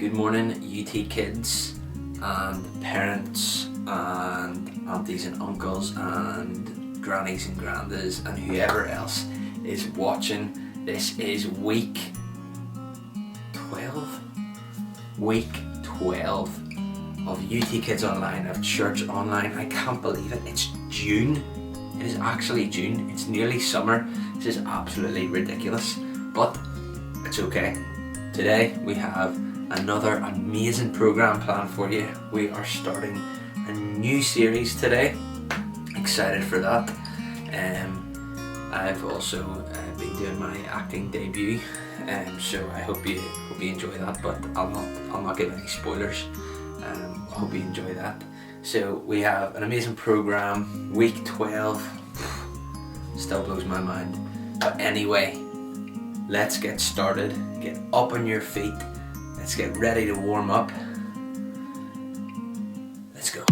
Good morning, UTkids and parents and aunties and uncles and grannies and grandas and whoever else is watching. This is week 12 of UTkids Online, of Church Online. I can't believe it. It's June. It is actually June. It's nearly summer. This is absolutely ridiculous, but it's okay. Today we have another amazing program planned for you. We are starting a new series today. Excited for that. I've also been doing my acting debut, so I hope you enjoy that. But I'll not give any spoilers. I hope you enjoy that. So we have an amazing program. Week 12 still blows my mind. But anyway, let's get started. Get up on your feet. Let's get ready to warm up. Let's go.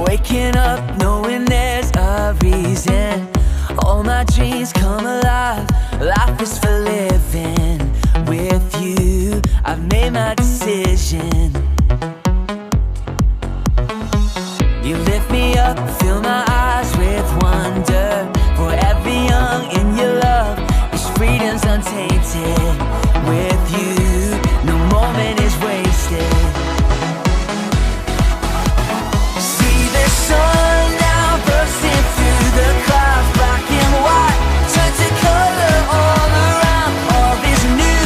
Waking up knowing there's a reason. All my dreams come alive. Life is for living. With you, I've made my decision. You lift me up, fill my eyes with wonder. Forever young in your love, this freedom's untainted. With you, no moment is wasted. See the sun now bursting through the clouds. Black and white turn to color all around. All is new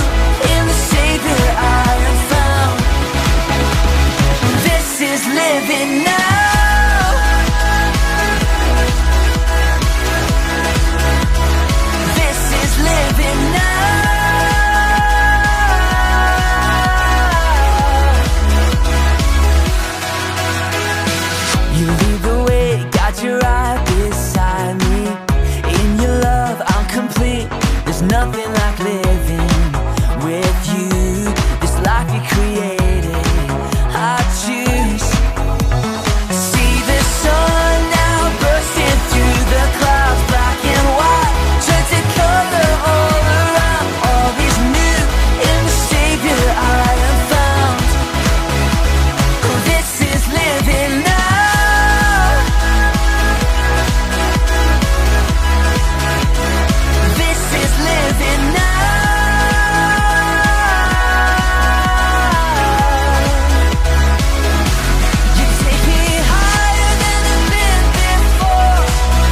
in the Savior I have found. This is living now. This is living now. You lead the way, got your eye beside me. In your love, I'm complete. There's nothing like living with you. This life you created, I choose. See the sun now bursting through the clouds. Black and white turn to color all around. All is new in the Savior I have found. This is living now. This is living now. You take me higher than I've been before.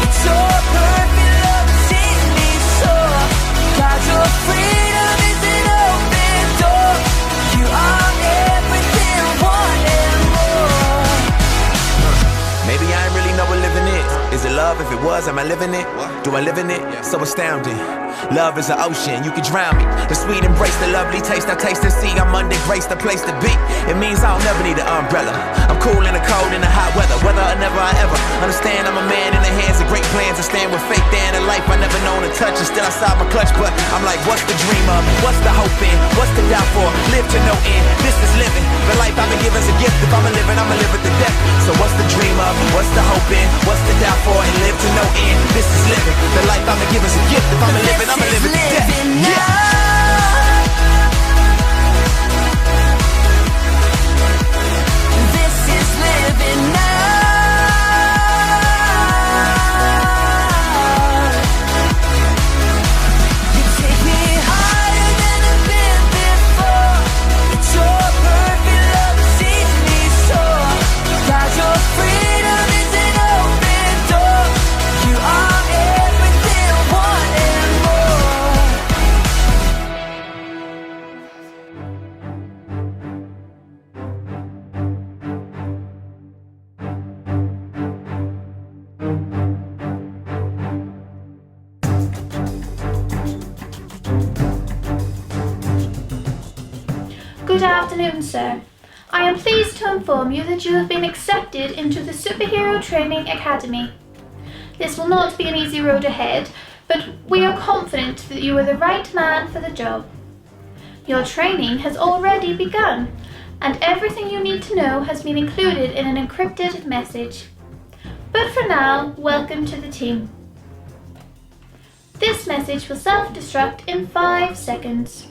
It's your perfect love that sees me soar. God, your freedom is an open door. You are everything, one and more. Maybe I ain't really know what living is. Is it love? If it was, am I living it? Do I live in it? So astounding. Love is an ocean, you can drown me. The sweet embrace, the lovely taste, I taste and see. I'm under grace, the place to be. It means I'll never need an umbrella. I'm cool in the cold, in the hot weather. Whether or never I ever understand, I'm a man in the hands of great plans. I stand with faith there in a life I never known to touch. And still outside my clutch, but I'm like, what's the dream of? What's the hope in? What's to die for? Live to no end. This is living. The life I've been given's a gift. If I'ma live it, I'ma live it to death. So what's the dream of? What's the hope in? What's to die for? And live to no end. This is living. The life I've been given's a gift. If I'ma live it, I'ma live it to death. Yeah. This is living now. You take me higher than I've been before. It's your perfect love that sees me soar. God, your freedom is an open door. You are everything, one and more. Good afternoon, sir. I am pleased to inform you that you have been accepted into the Superhero Training Academy. This will not be an easy road ahead, but we are confident that you are the right man for the job. Your training has already begun, and everything you need to know has been included in an encrypted message. But for now, welcome to the team. This message will self-destruct in 5 seconds.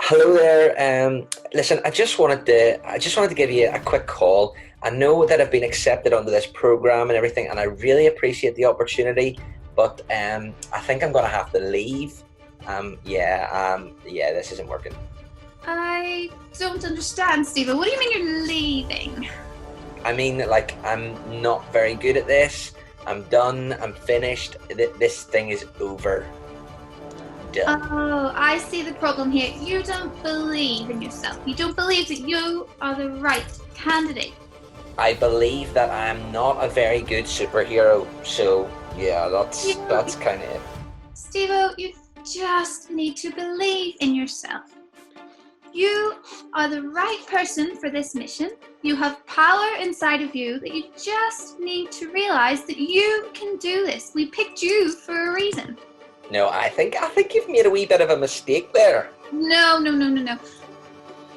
Hello there. Listen, I just wanted to give you a quick call. I know that I've been accepted onto this program and everything, and I really appreciate the opportunity. But I think I'm gonna have to leave. This isn't working. I don't understand, Stephen. What do you mean you're leaving? I mean, like, I'm not very good at this. I'm done. I'm finished. This thing is over. Oh, I see the problem here. You don't believe in yourself. You don't believe that you are the right candidate. I believe that I'm not a very good superhero. So yeah, that's kind of it. Steve-O, you just need to believe in yourself. You are the right person for this mission. You have power inside of you that you just need to realize that you can do this. We picked you for a reason. No, I think you've made a wee bit of a mistake there. No.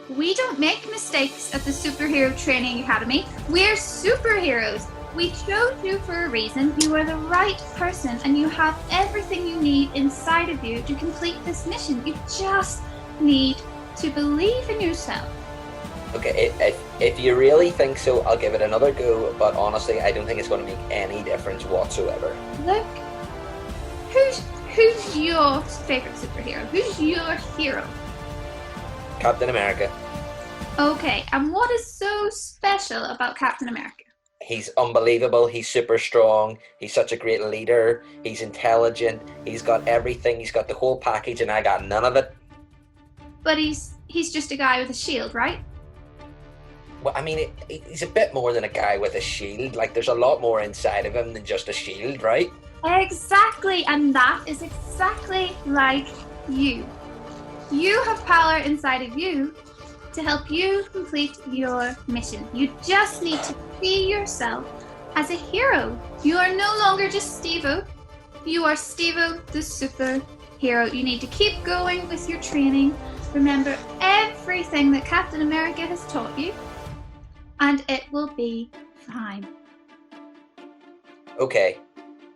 We don't make mistakes at the Superhero Training Academy. We're superheroes. We chose you for a reason. You are the right person, and you have everything you need inside of you to complete this mission. You just need to believe in yourself. Okay, if you really think so, I'll give it another go, but honestly, I don't think it's going to make any difference whatsoever. Look, who's your favorite superhero? Who's your hero? Captain America. Okay, and what is so special about Captain America? He's unbelievable. He's super strong. He's such a great leader. He's intelligent. He's got everything. He's got the whole package, and I got none of it. But he's just a guy with a shield, right? Well, I mean, he's a bit more than a guy with a shield. Like, there's a lot more inside of him than just a shield, right? Exactly, and that is exactly like you. You have power inside of you to help you complete your mission. You just need to see yourself as a hero. You are no longer just Steve-O. You are Steve-O the superhero. You need to keep going with your training. Remember everything that Captain America has taught you, and it will be fine. Okay,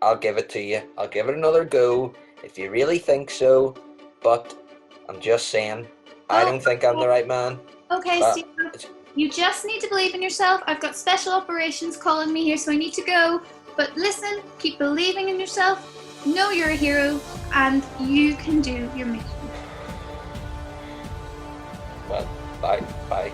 I'll give it to you. I'll give it another go if you really think so, but I'm just saying, I don't think I'm the right man. Okay, Steve, you just need to believe in yourself. I've got special operations calling me here, so I need to go. But listen, keep believing in yourself. Know you're a hero, and you can do your mission. Well, bye.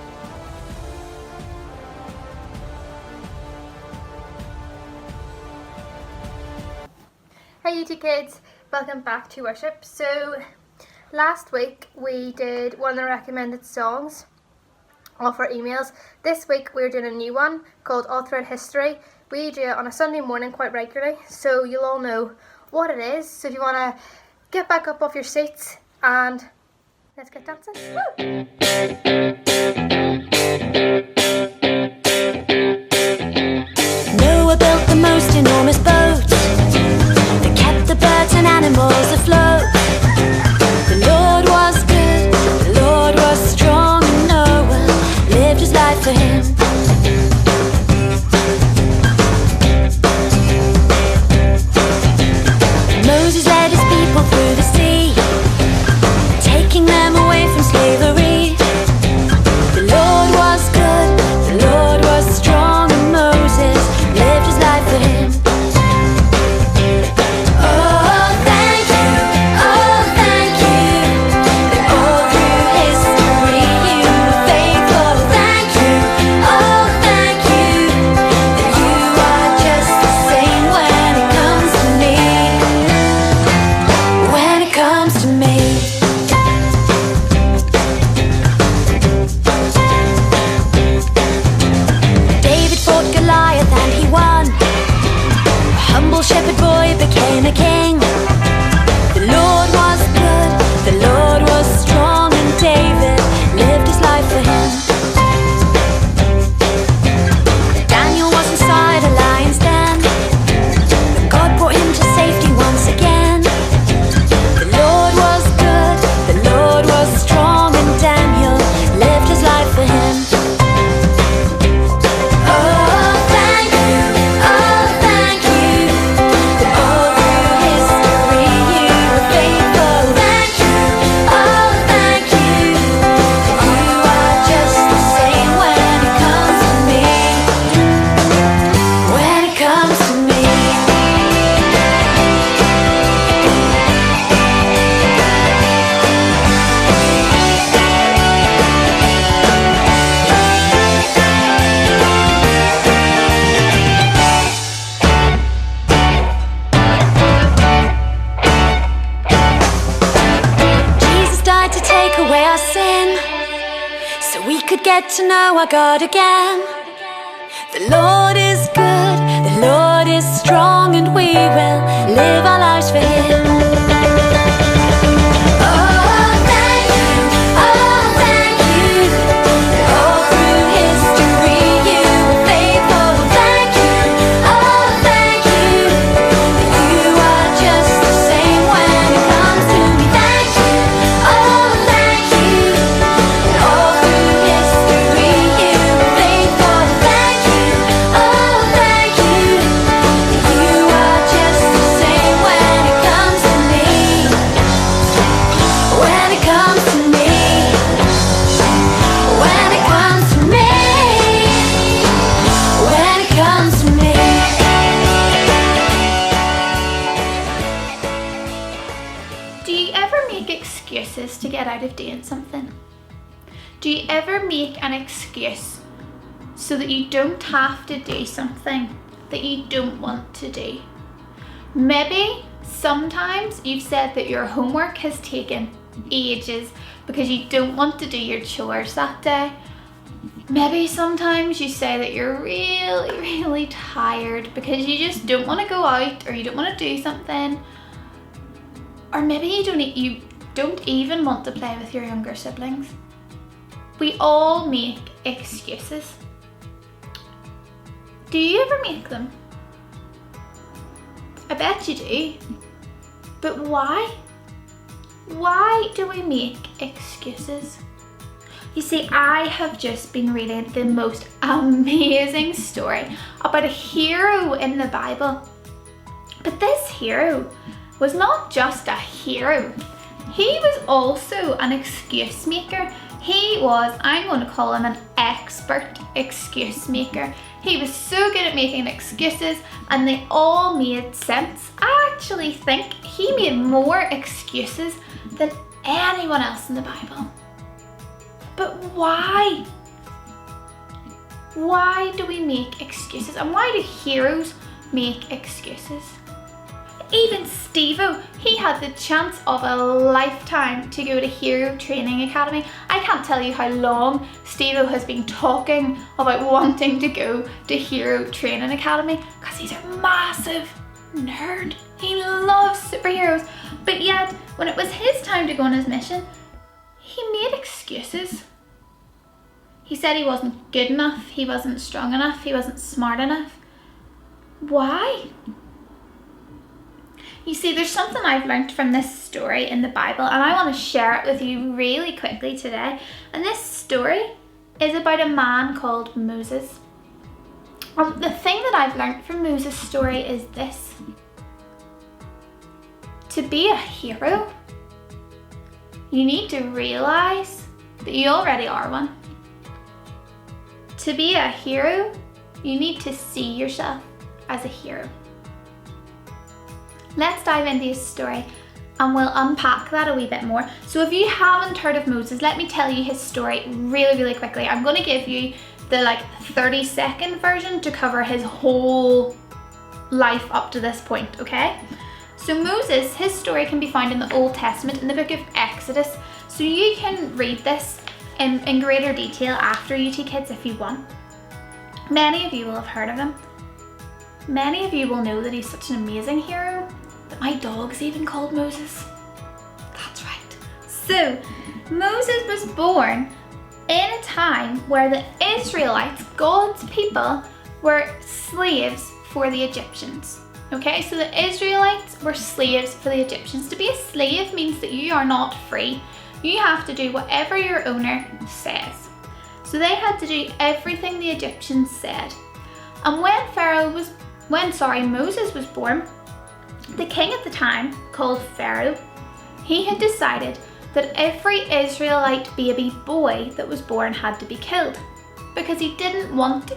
Hey UTkids, welcome back to worship. So last week we did one of the recommended songs off our emails. This week we're doing a new one called All Throughout History. We do it on a Sunday morning quite regularly, so you'll all know what it is. So if you want to get back up off your seats and let's get dancing. Woo! Noah built the most enormous boat that kept the birds and animals afloat. The Lord was good, the Lord was strong, and Noah lived his life for him. Moses led his people through the sea, taking them away from slavery. The Lord was good, get to know our God again. The Lord is good, the Lord is strong, and we will live our lives for Him. Oh, thank you, oh, thank you. All through history you were faithful. Thank you, oh, thank you. You are just the same when it comes to me. Thank you, oh, thank you. All through history you were faithful. Thank you, oh, thank you. You are just the same when it comes to me. When it comes to me. When it comes to me. When it comes to me. Do you ever make excuses to get out of doing something? Do you ever make an excuse so that you don't have to do something that you don't want to do? Maybe sometimes you've said that your homework has taken ages because you don't want to do your chores that day. Maybe sometimes you say that you're really tired because you just don't want to go out or you don't want to do something. Or maybe you don't even want to play with your younger siblings. We all make excuses. Do you ever make them? I bet you do. But why? Why do we make excuses? You see, I have just been reading the most amazing story about a hero in the Bible. But this hero was not just a hero. He was also an excuse maker. He was, I'm going to call him an expert excuse maker. He was so good at making excuses and they all made sense. I actually think he made more excuses than anyone else in the Bible. But why? Why do we make excuses? And why do heroes make excuses? Even Steve-O, he had the chance of a lifetime to go to Hero Training Academy. I can't tell you how long Steve-O has been talking about wanting to go to Hero Training Academy because he's a massive nerd. He loves superheroes. But yet, when it was his time to go on his mission, he made excuses. He said he wasn't good enough, he wasn't strong enough, he wasn't smart enough. Why? You see, there's something I've learned from this story in the Bible and I want to share it with you really quickly today. And this story is about a man called Moses. The thing that I've learned from Moses' story is this. To be a hero, you need to realise that you already are one. To be a hero, you need to see yourself as a hero. Let's dive into his story and we'll unpack that a wee bit more. So if you haven't heard of Moses, let me tell you his story really quickly. I'm going to give you the 30-second version to cover his whole life up to this point, okay? So Moses, his story can be found in the Old Testament in the book of Exodus. So you can read this in greater detail after UTkids if you want. Many of you will have heard of him. Many of you will know that he's such an amazing hero that my dog's even called Moses. That's right. So, Moses was born in a time where the Israelites, God's people, were slaves for the Egyptians. Okay, so the Israelites were slaves for the Egyptians. To be a slave means that you are not free. You have to do whatever your owner says. So they had to do everything the Egyptians said. And when Moses was born, the king at the time, called Pharaoh, he had decided that every Israelite baby boy that was born had to be killed because he didn't want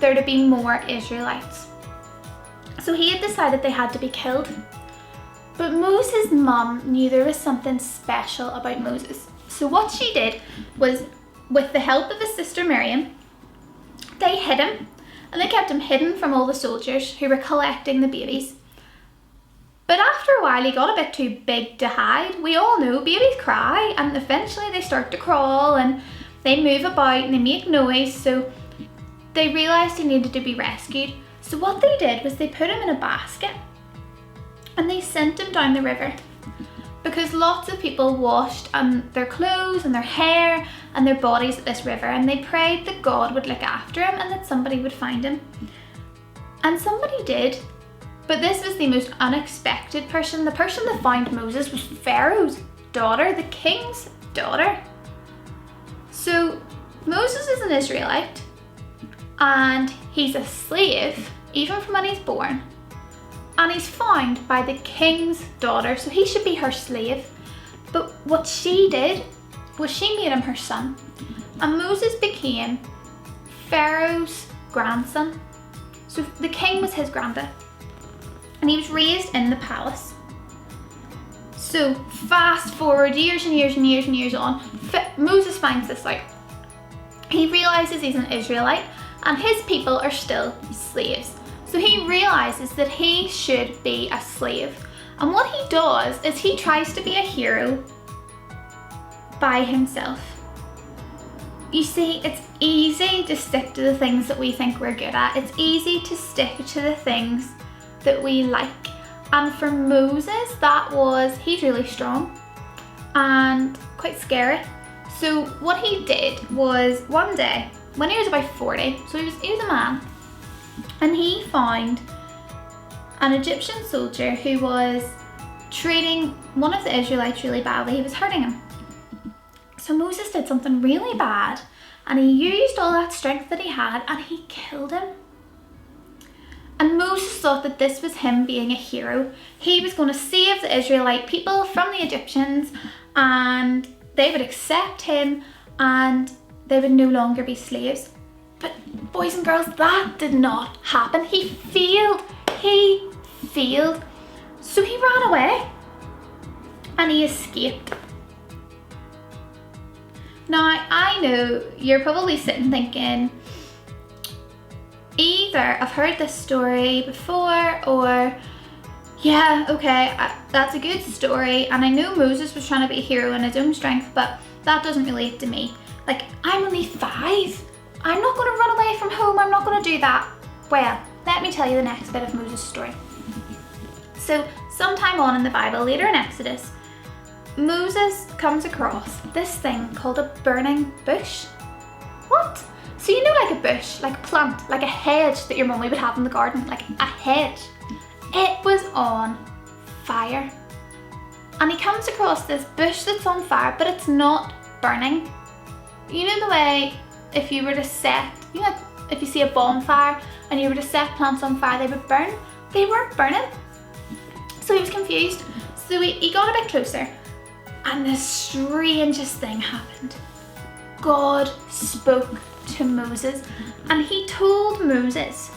there to be more Israelites. So he had decided they had to be killed. But Moses' mum knew there was something special about Moses. So what she did was, with the help of his sister Miriam, they hid him. And they kept him hidden from all the soldiers who were collecting the babies. But after a while he got a bit too big to hide. We all know babies cry and eventually they start to crawl, and They move about and they make noise, so they realised he needed to be rescued. So what they did was they put him in a basket and they sent him down the river, because lots of people washed their clothes and their hair and their bodies at this river, and they prayed that God would look after him and that somebody would find him. And somebody did, but this was the most unexpected person. The person that found Moses was Pharaoh's daughter, the king's daughter. So Moses is an Israelite and he's a slave even from when he's born, and he's found by the king's daughter, so he should be her slave. But what she did was she made him her son, and Moses became Pharaoh's grandson. So the king was his granddad, and he was raised in the palace. So fast forward years and years and years and years on, Moses finds this out. He realizes he's an Israelite and his people are still slaves. So he realizes that he should be a slave. And what he does is he tries to be a hero by himself. You see, it's easy to stick to the things that we think we're good at. It's easy to stick to the things that we like. And for Moses, he's really strong and quite scary. So what he did was, one day, when he was about 40, so he was a man, and he found an Egyptian soldier who was treating one of the Israelites really badly. He was hurting him. So Moses did something really bad, and he used all that strength that he had and he killed him. And Moses thought that this was him being a hero. He was going to save the Israelite people from the Egyptians, and they would accept him and they would no longer be slaves. But boys and girls, that did not happen. He failed. So he ran away and he escaped. Now, I know you're probably sitting thinking, either I've heard this story before, or yeah, okay, that's a good story, and I know Moses was trying to be a hero in his own strength, but that doesn't relate to me. Like, I'm only 5. I'm not going to run away from home. I'm not going to do that. Well, let me tell you the next bit of Moses' story. So, sometime on in the Bible, later in Exodus, Moses comes across this thing called a burning bush. What? So you know, like a bush, like a plant, like a hedge that your mummy would have in the garden, like a hedge. It was on fire. And he comes across this bush that's on fire, but it's not burning. You know the way if you were to set, you know, like if you see a bonfire and you were to set plants on fire, they would burn? They weren't burning. So he was confused. So he got a bit closer, and the strangest thing happened. God spoke to Moses, and he told Moses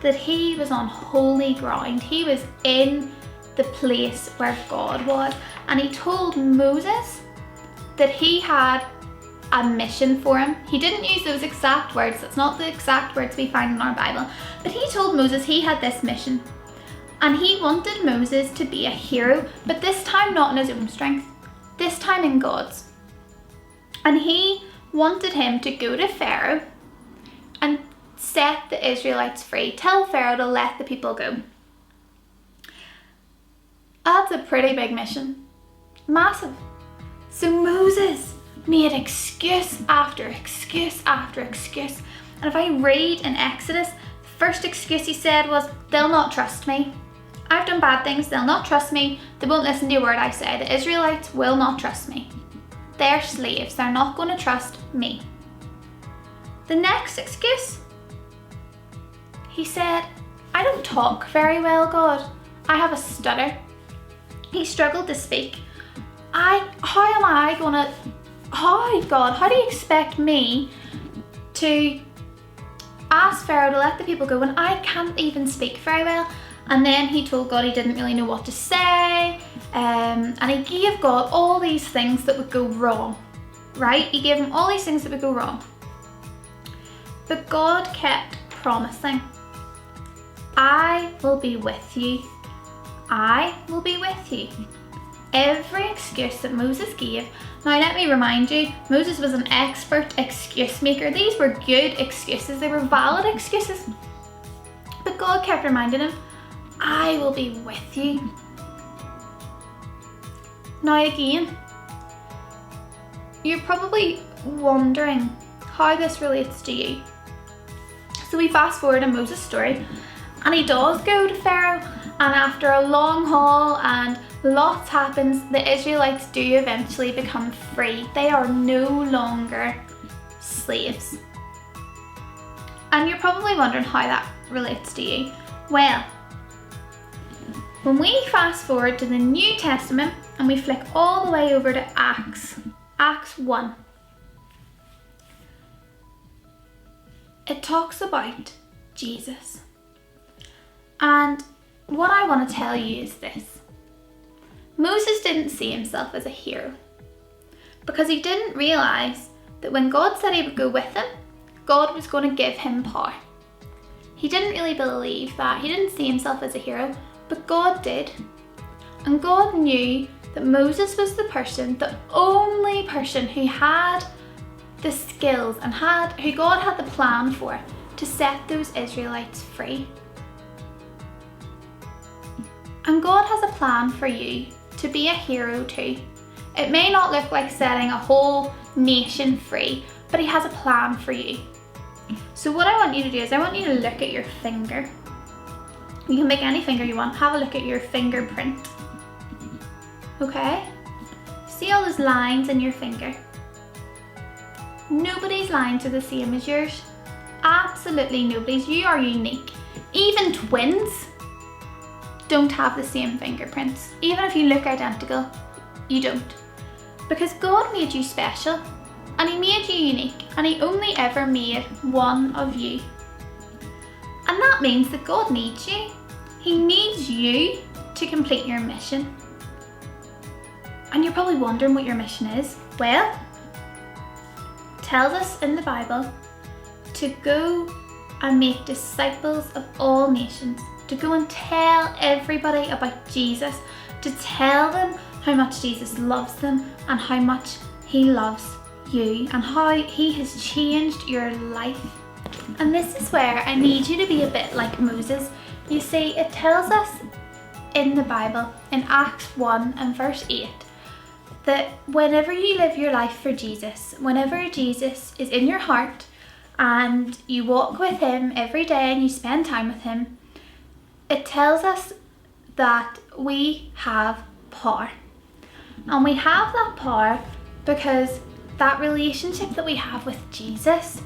that he was on holy ground. He was in the place where God was, and he told Moses that he had a mission for him. He didn't use those exact words. That's not the exact words we find in our Bible, but he told Moses he had this mission, and he wanted Moses to be a hero, but this time not in his own strength, this time in God's. And he wanted him to go to Pharaoh and set the Israelites free. Tell Pharaoh to let the people go. That's a pretty big mission. Massive. So Moses made excuse after excuse after excuse. And if I read in Exodus, the first excuse he said was, they'll not trust me. I've done bad things, they'll not trust me. They won't listen to a word I say. The Israelites will not trust me. They're slaves, they're not going to trust me. The next excuse, he said, I don't talk very well, God. I have a stutter. He struggled to speak. How do you expect me to ask Pharaoh to let the people go when I can't even speak very well? And then he told God he didn't really know what to say, and he gave God all these things that would go wrong, right? He gave him all these things that would go wrong. But God kept promising, I will be with you. I will be with you. every excuse that Moses gave. Now let me remind you, Moses was an expert excuse maker. These were good excuses, they were valid excuses. But God kept reminding him, I will be with you. Now again, you're probably wondering how this relates to you. So we fast forward in Moses' story, and he does go to Pharaoh, and after a long haul and lots happens, the Israelites do eventually become free. They are no longer slaves. And you're probably wondering how that relates to you. Well, when we fast forward to the New Testament and we flick all the way over to Acts 1, it talks about Jesus. And what I want to tell you is this. Moses didn't see himself as a hero because he didn't realise that when God said he would go with him, God was going to give him power. He didn't really believe that. He didn't see himself as a hero, but God did. And God knew that Moses was the only person who had the skills and who God had the plan for to set those Israelites free. And God has a plan for you to be a hero too. It may not look like setting a whole nation free, but he has a plan for you. So what I want you to do is I want you to look at your finger. You can make any finger you want. Have a look at your fingerprint. Okay? See all those lines in your finger? Nobody's lines are the same as yours. Absolutely nobody's. You are unique. Even twins don't have the same fingerprints. Even if you look identical, you don't. Because God made you special, and he made you unique, and he only ever made one of you. And that means that God needs you. He needs you to complete your mission. And you're probably wondering what your mission is. Well, it tells us in the Bible to go and make disciples of all nations, to go and tell everybody about Jesus, to tell them how much Jesus loves them and how much he loves you and how he has changed your life. And this is where I need you to be a bit like Moses. You see, it tells us in the Bible, in Acts 1 and verse 8, that whenever you live your life for Jesus, whenever Jesus is in your heart and you walk with him every day and you spend time with him, it tells us that we have power. And we have that power because that relationship that we have with Jesus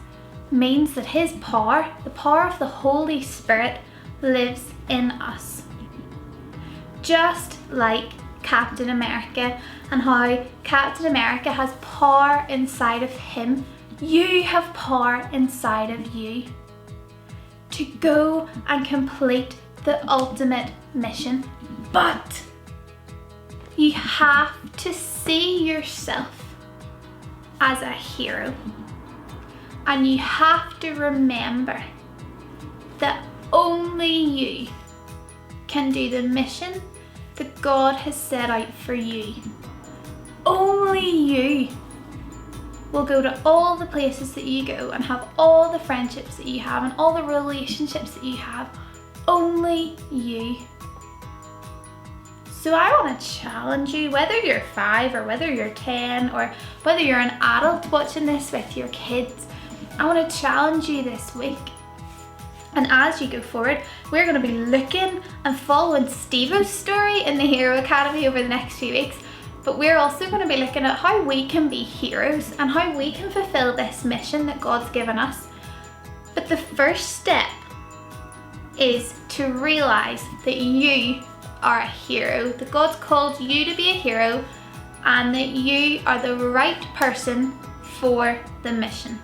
means that his power, the power of the Holy Spirit, lives in us. Just like Captain America, and how Captain America has power inside of him, you have power inside of you to go and complete the ultimate mission. But you have to see yourself as a hero, and you have to remember that only you can do the mission that God has set out for you. Only you will go to all the places that you go and have all the friendships that you have and all the relationships that you have. Only you. So I want to challenge you, whether you're 5 or whether you're 10 or whether you're an adult watching this with your kids, I want to challenge you this week. And as you go forward, we're going to be looking and following Steve-O's story in the Hero Academy over the next few weeks. But we're also going to be looking at how we can be heroes and how we can fulfill this mission that God's given us. But the first step is to realise that you are a hero, that God's called you to be a hero, and that you are the right person for the mission.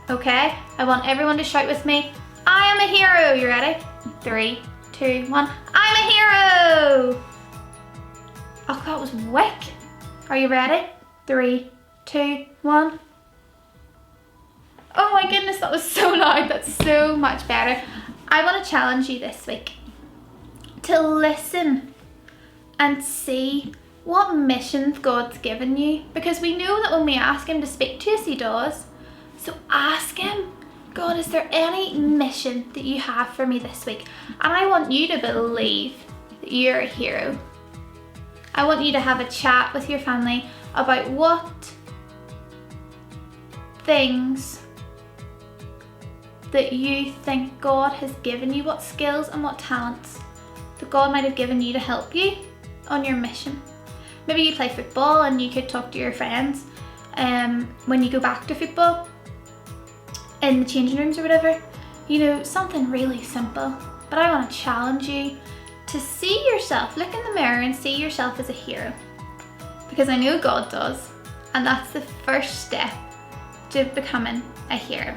Okay? I want everyone to shout with me, I am a hero. You ready? 3, 2, 1. I'm a hero! Oh, that was wick. Are you ready? 3, 2, 1. Oh my goodness, that was so loud. That's so much better. I want to challenge you this week to listen and see what mission God's given you, because we know that when we ask him to speak to us, he does. So ask him, God, is there any mission that you have for me this week? And I want you to believe that you're a hero. I want you to have a chat with your family about what things that you think God has given you, what skills and what talents that God might have given you to help you on your mission. Maybe you play football and you could talk to your friends when you go back to football in the changing rooms or whatever. You know, something really simple. But I want to challenge you to see yourself, look in the mirror and see yourself as a hero. Because I know God does. And that's the first step to becoming a hero.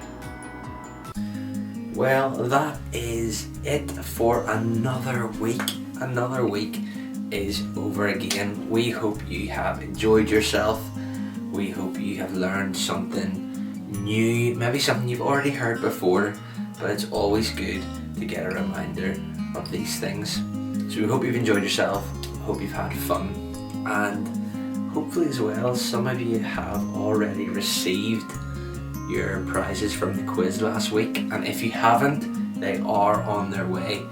Well, that is it for another week. Another week is over again. We hope you have enjoyed yourself. We hope you have learned something new, maybe something you've already heard before, but it's always good to get a reminder of these things. So we hope you've enjoyed yourself, hope you've had fun, and hopefully as well some of you have already received your prizes from the quiz last week, and if you haven't, they are on their way.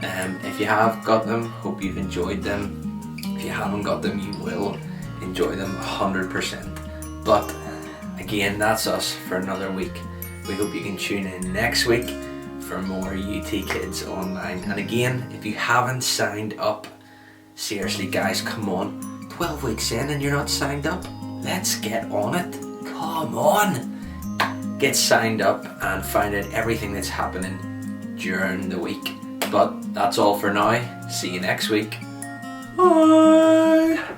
If you have got them, hope you've enjoyed them. If you haven't got them, you will enjoy them 100%. But again, that's us for another week. We hope you can tune in next week for more UTkids online. And again, if you haven't signed up, seriously guys, come on. 12 weeks in and you're not signed up? Let's get on it. Come on. Get signed up and find out everything that's happening during the week. But that's all for now. See you next week. Bye.